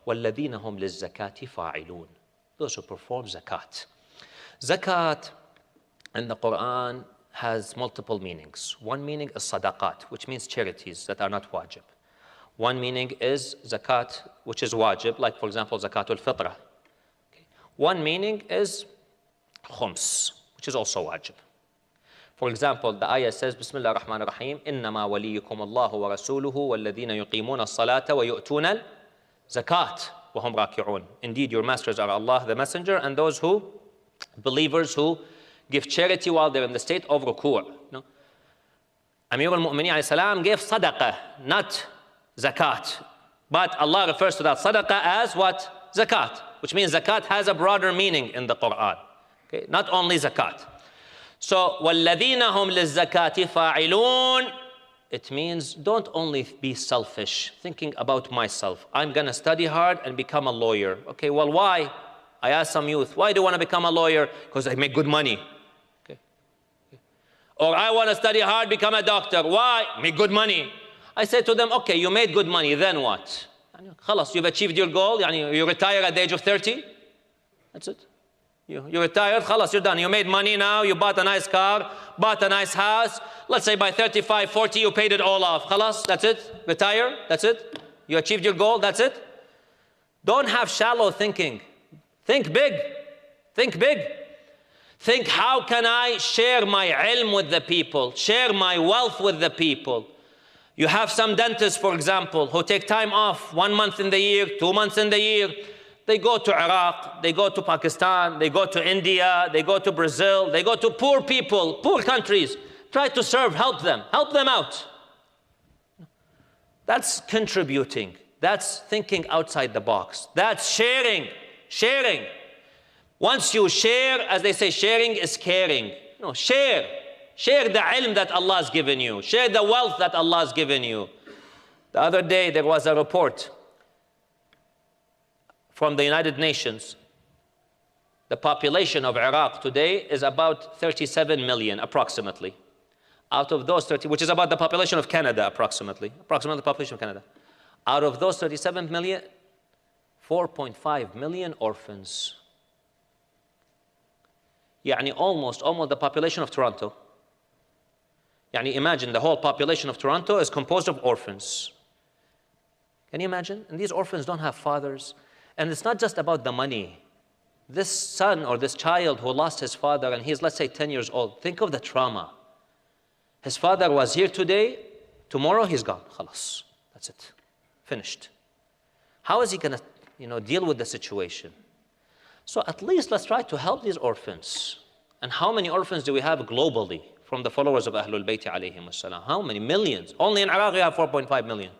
وَالَّذِينَ هُمْ لِلزَّكَاةِ فَاعِلُونَ. Those who perform zakat. Zakat in the Quran has multiple meanings. One meaning is sadaqat, which means charities that are not wajib. One meaning is zakat, which is wajib, like for example, zakatul fitrah. Okay. One meaning is khums, which is also wajib. For example, the ayah says, Bismillah ar-Rahman ar-Rahim, إِنَّمَا وَلِيُّكُمُ اللَّهُ وَرَسُولُهُ وَالَّذِينَ يُقِيمُونَ الصَّلَاةَ وَيُؤْتُونَ الزَّكَاةَ وَهُمْ رَاكِعُونَ. Indeed, your masters are Allah, the Messenger, and those who, believers who give charity while they're in the state of ruku'. Amir al-Mu'mineen alayhi salam gave sadaqah, not zakat. But Allah refers to that sadaqah as what? Zakat, which means zakat has a broader meaning in the Quran. Okay? Not only zakat. So, وَالَّذِينَ هُمْ لِلزَّكَاةِ فَاعِلُونَ. It means don't only be selfish, thinking about myself. I'm going to study hard and become a lawyer. Okay, well, why? I asked some youth, why do you want to become a lawyer? Because I make good money. Okay. Or I want to study hard, become a doctor. Why? Make good money. I said to them, okay, you made good money, then what? خلاص, you've achieved your goal. You retire at the age of 30. That's it. You retired, خلاص, you're done. You made money now, you bought a nice car, bought a nice house. Let's say by 35, 40, you paid it all off. خلاص, that's it. Retire, that's it. You achieved your goal, that's it. Don't have shallow thinking. Think big. Think big. Think, how can I share my ilm with the people, share my wealth with the people? You have some dentists, for example, who take time off 1 month in the year, 2 months in the year. They go to Iraq, they go to Pakistan, they go to India, they go to Brazil, they go to poor people, poor countries. Try to serve, help them out. That's contributing. That's thinking outside the box. That's sharing. Once you share, as they say, sharing is caring. Share. Share the ilm that Allah has given you. Share the wealth that Allah has given you. The other day, there was a report from the United Nations. The population of Iraq today is about 37 million, approximately. Out of those 30, which is about the population of Canada, approximately the population of Canada. Out of those 37 million, 4.5 million orphans. Almost the population of Toronto. Imagine the whole population of Toronto is composed of orphans. Can you imagine? And these orphans don't have fathers. And it's not just about the money. This son or this child who lost his father and he's, let's say, 10 years old, think of the trauma. His father was here today, tomorrow he's gone. Khalas. That's it. Finished. How is he going to deal with the situation? So at least let's try to help these orphans. And how many orphans do we have globally from the followers of Ahlul Bayt alayhim as-salam? How many? Millions. Only in Iraq we have 4.5 million.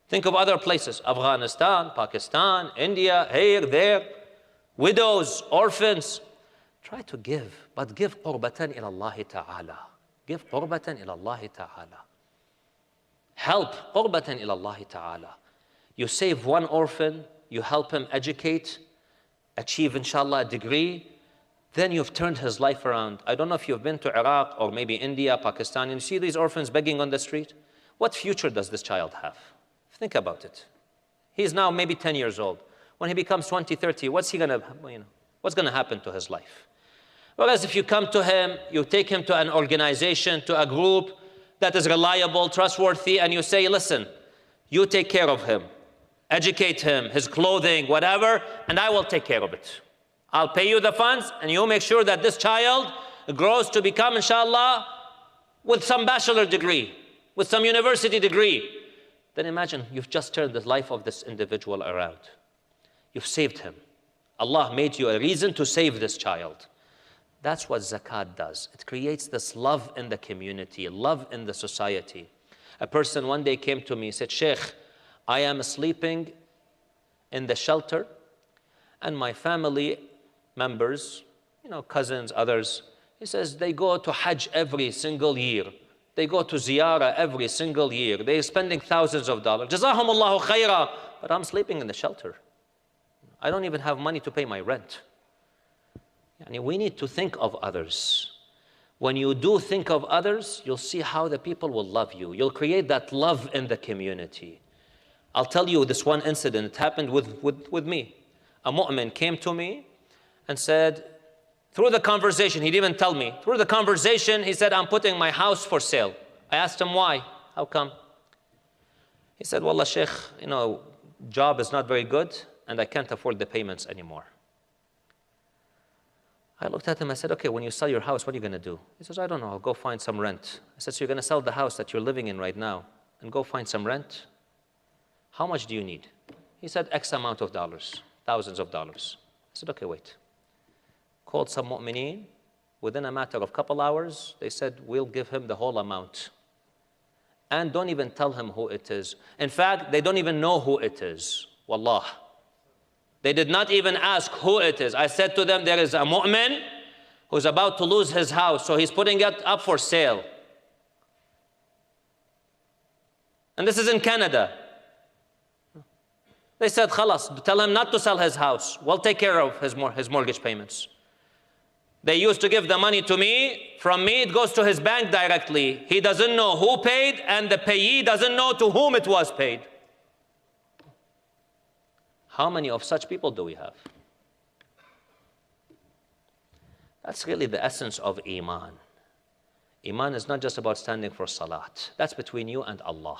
Think of other places, Afghanistan, Pakistan, India, here, there, widows, orphans. Try to give, but give qurbatan ila Allah ta'ala. Give qurbatan ila Allah ta'ala. Help qurbatan ila Allah ta'ala. You save one orphan, you help him educate, achieve inshallah a degree, then you've turned his life around. I don't know if you've been to Iraq or maybe India, Pakistan, and you see these orphans begging on the street. What future does this child have? Think about it. He's now maybe 10 years old. When he becomes 20, 30, what's going to happen to his life? Whereas if you come to him, you take him to an organization, to a group that is reliable, trustworthy, and you say, listen, you take care of him, educate him, his clothing, whatever, and I will take care of it. I'll pay you the funds, and you make sure that this child grows to become, inshallah, with some bachelor degree, with some university degree. Then imagine you've just turned the life of this individual around. You've saved him. Allah made you a reason to save this child. That's what zakat does. It creates this love in the community, love in the society. A person one day came to me and said, Sheikh, I am sleeping in the shelter and my family members, cousins, others, he says they go to Hajj every single year. They go to ziyarah every single year. They're spending thousands of dollars. Jazahumullahu khaira. But I'm sleeping in the shelter. I don't even have money to pay my rent. We need to think of others. When you do think of others, you'll see how the people will love you. You'll create that love in the community. I'll tell you this one incident. It happened with me. A mu'min came to me and said, through the conversation, he didn't even tell me. Through the conversation, he said, I'm putting my house for sale. I asked him why. How come? He said, Wallah, Sheikh, job is not very good and I can't afford the payments anymore. I looked at him, I said, okay, when you sell your house, what are you going to do? He says, I don't know, I'll go find some rent. I said, so you're going to sell the house that you're living in right now and go find some rent? How much do you need? He said, X amount of dollars, thousands of dollars. I said, okay, wait. Called some mu'mineen. Within a matter of a couple hours, they said, we'll give him the whole amount. And don't even tell him who it is. In fact, they don't even know who it is. Wallah. They did not even ask who it is. I said to them, there is a mu'min who's about to lose his house, so he's putting it up for sale. And this is in Canada. They said, khalas, tell him not to sell his house. We'll take care of his mortgage payments. They used to give the money to me. From me, it goes to his bank directly. He doesn't know who paid, and the payee doesn't know to whom it was paid. How many of such people do we have? That's really the essence of Iman. Iman is not just about standing for salat. That's between you and Allah.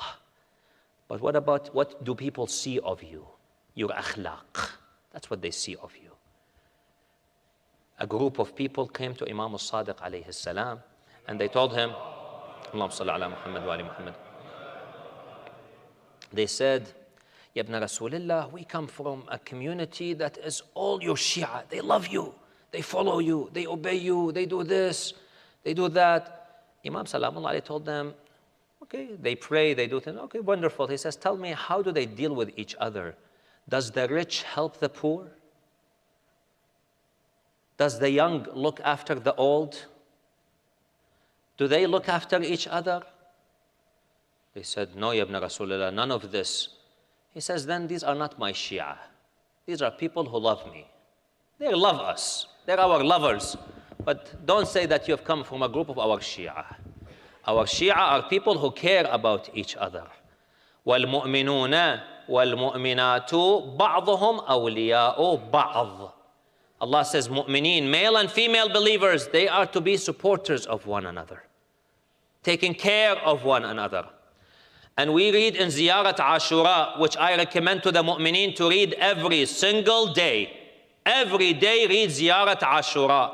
But what do people see of you? Your akhlaq. That's what they see of you. A group of people came to Imam al-Sadiq alayhi salam, and they told him, Allahumma salli ala Muhammad wa ali Muhammad. They said, Ya ibn Rasulillah, we come from a community that is all your Shia. They love you, they follow you, they obey you, they do this, they do that. Imam Salamullah alayhi told them, okay, they pray, they do things, okay, wonderful. He says, tell me, how do they deal with each other? Does the rich help the poor? Does the young look after the old? Do they look after each other? They said, no, Ya ibn Rasulullah, none of this. He says, then these are not my Shia. These are people who love me. They love us. They're our lovers. But don't say that you have come from a group of our Shia. Our Shia are people who care about each other. وَالْمُؤْمِنُونَ وَالْمُؤْمِنَاتُ بَعْضُهُمْ أَوْلِيَاءُ بَعْضٍ. Allah says, mu'mineen, male and female believers, they are to be supporters of one another, taking care of one another. And we read in Ziyarat Ashura, which I recommend to the mu'mineen to read every single day. Every day read Ziyarat Ashura.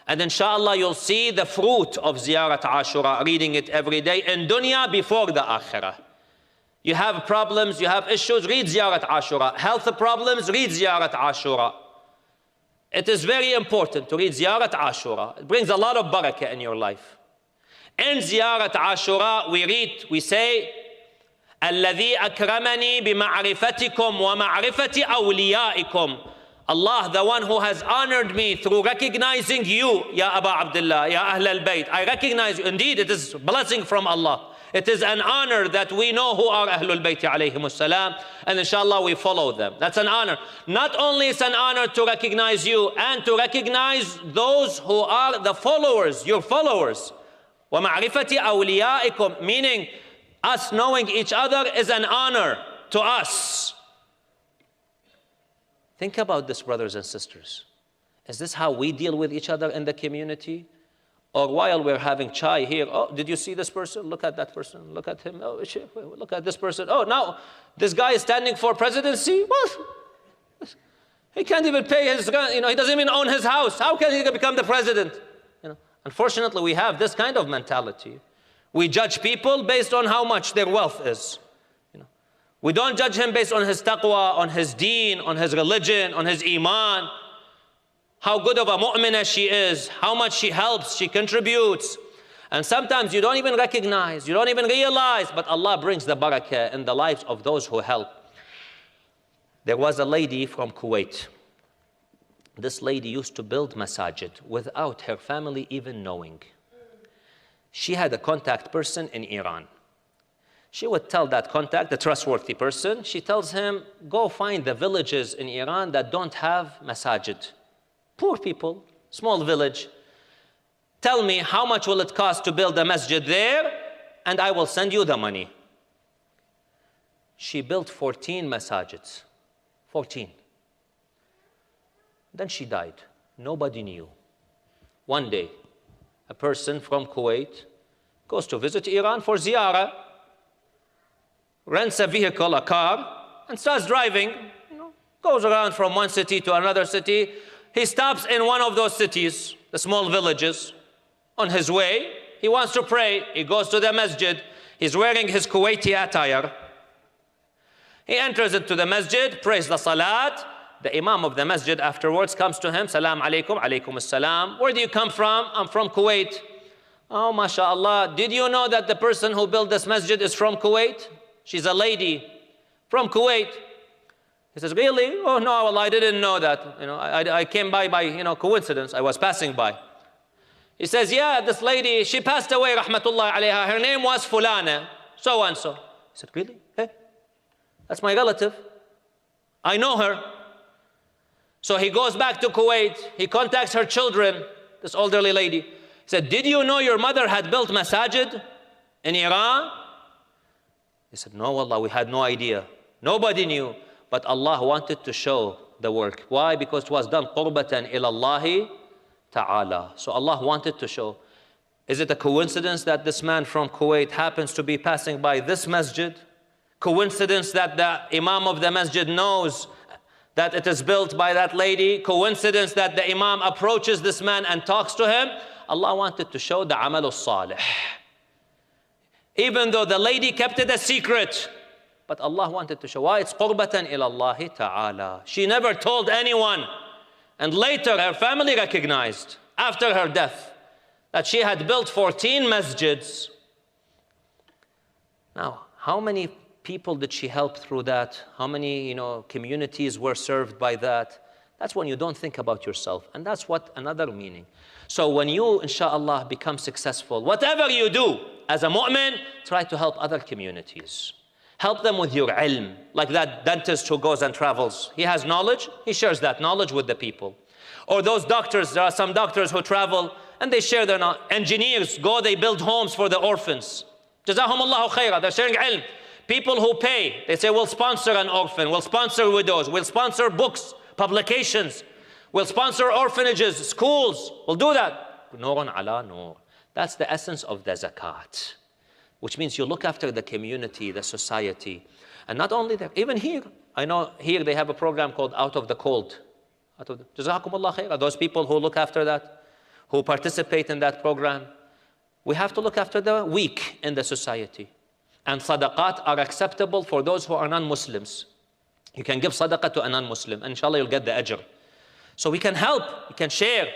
And inshallah you'll see the fruit of Ziyarat Ashura, reading it every day in dunya before the akhirah. You have problems, you have issues, read Ziyarat Ashura. Health problems, read Ziyarat Ashura. It is very important to read Ziyarat Ashura. It brings a lot of barakah in your life. In Ziyarat Ashura, we say, الَّذِي أَكْرَمَنِي بِمَعْرِفَتِكُمْ وَمَعْرِفَةِ أَوْلِيَائِكُمْ. Allah, the one who has honored me through recognizing you, Ya Aba Abdullah, Ya Ahl al-Bayt. I recognize you. Indeed, it is a blessing from Allah. It is an honor that we know who are Ahlul Bayt alayhimus salam, and inshallah we follow them. That's an honor. Not only is it an honor to recognize you and to recognize those who are the followers, your followers. وَمَعْرِفَةِ أَوْلِيَائِكُمْ, meaning us knowing each other is an honor to us. Think about this, brothers and sisters. Is this how we deal with each other in the community? Or while we're having chai here, oh, did you see this person? Look at that person. Look at him. Oh, look at this person. Oh, now this guy is standing for presidency. What? He can't even pay his, he doesn't even own his house. How can he become the president? Unfortunately, we have this kind of mentality. We judge people based on how much their wealth is. We don't judge him based on his taqwa, on his deen, on his religion, on his iman. How good of a mu'minah she is, how much she helps, she contributes. And sometimes you don't even recognize, you don't even realize, but Allah brings the barakah in the lives of those who help. There was a lady from Kuwait. This lady used to build masajid without her family even knowing. She had a contact person in Iran. She would tell that contact, the trustworthy person, she tells him, go find the villages in Iran that don't have masajid. Poor people, small village. Tell me how much will it cost to build a masjid there, and I will send you the money. She built 14 masajids. 14. Then she died. Nobody knew. One day, a person from Kuwait goes to visit Iran for ziyarah, rents a vehicle, a car, and starts driving, goes around from one city to another city. He stops in one of those cities, the small villages. On his way, he wants to pray. He goes to the masjid. He's wearing his Kuwaiti attire. He enters into the masjid, prays the salat. The imam of the masjid afterwards comes to him, Salam alaikum, alaikum assalam. Where do you come from? I'm from Kuwait. Oh, mashallah. Did you know that the person who built this masjid is from Kuwait? She's a lady from Kuwait. He says, really? Oh, no, well, I didn't know that. I came by coincidence. I was passing by. He says, yeah, this lady, she passed away, rahmatullah alayha. Her name was Fulana, so and so. He said, really? Hey, that's my relative. I know her. So he goes back to Kuwait. He contacts her children, this elderly lady. He said, did you know your mother had built masajid in Iran? He said, no, wallah, we had no idea. Nobody knew. But Allah wanted to show the work. Why? Because it was done qurbatan ilallahi ta'ala. So Allah wanted to show. Is it a coincidence that this man from Kuwait happens to be passing by this masjid? Coincidence that the imam of the masjid knows that it is built by that lady? Coincidence that the imam approaches this man and talks to him? Allah wanted to show the amal salih. Even though the lady kept it a secret, but Allah wanted to show why it's qurbatan ilallahi ta'ala. She never told anyone. And later her family recognized, after her death, that she had built 14 masjids. Now, how many people did she help through that? How many communities were served by that? That's when you don't think about yourself. And that's what another meaning. So when you, inshallah, become successful, whatever you do as a mu'min, try to help other communities. Help them with your ilm, like that dentist who goes and travels. He has knowledge, he shares that knowledge with the people. Or those doctors, there are some doctors who travel and they share their knowledge. Engineers go, they build homes for the orphans. Jazahumullahu khairah, they're sharing ilm. People who pay, they say, we'll sponsor an orphan, we'll sponsor widows, we'll sponsor books, publications, we'll sponsor orphanages, schools, we'll do that. Nurun ala nur. That's the essence of the zakat. Which means you look after the community, the society. And not only that, even here, I know here they have a program called Out of the Cold. Jazakumullah khair. Those people who look after that, who participate in that program, we have to look after the weak in the society. And sadaqat are acceptable for those who are non-Muslims. You can give sadaqah to a non-Muslim, and inshallah you'll get the ajr. So we can help, we can share.